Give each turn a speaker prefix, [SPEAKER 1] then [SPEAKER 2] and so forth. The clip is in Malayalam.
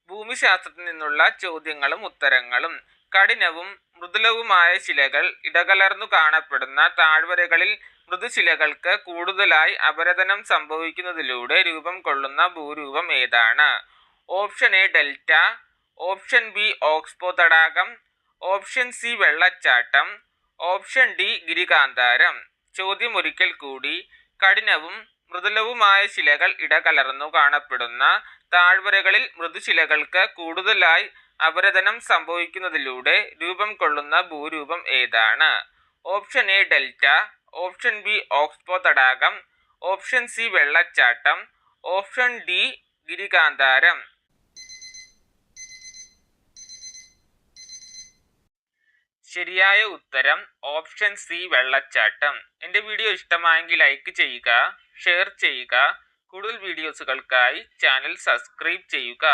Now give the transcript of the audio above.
[SPEAKER 1] ഭൂമിശാസ്ത്രത്തിൽ നിന്നുള്ള ചോദ്യങ്ങളും ഉത്തരങ്ങളും. കഠിനവും മൃദുലവുമായ ശിലകൾ ഇടകലർന്നു കാണപ്പെടുന്ന താഴ്വരകളിൽ മൃദുശിലകൾക്ക് കൂടുതലായി അപരദനം സംഭവിക്കുന്നതിലൂടെ രൂപം കൊള്ളുന്ന ഭൂരൂപം ഏതാണ്? Option A delta, option B oxbow തടാകം, ഓപ്ഷൻ സി വെള്ളച്ചാട്ടം, ഓപ്ഷൻ ഡി ഗിരികാന്താരം. ചോദ്യം ഒരിക്കൽ കൂടി. കഠിനവും മൃദുലവുമായ ശിലകൾ ഇടകലർന്നു കാണപ്പെടുന്ന താഴ്വരകളിൽ മൃദുശിലകൾക്ക് കൂടുതലായി അപരദനം സംഭവിക്കുന്നതിലൂടെ രൂപം കൊള്ളുന്ന ഭൂരൂപം ഏതാണ്? Option A delta, option B oxbow തടാകം, ഓപ്ഷൻ സി വെള്ളച്ചാട്ടം, ഓപ്ഷൻ ഡി ഗിരികാന്താരം. ശരിയായ ഉത്തരം ഓപ്ഷൻ സി വെള്ളച്ചാട്ടം. എൻ്റെ വീഡിയോ ഇഷ്ടമായെങ്കിൽ ലൈക്ക് ചെയ്യുക, ഷെയർ ചെയ്യുക. കൂടുതൽ വീഡിയോസുകൾക്കായി ചാനൽ സബ്സ്ക്രൈബ് ചെയ്യുക.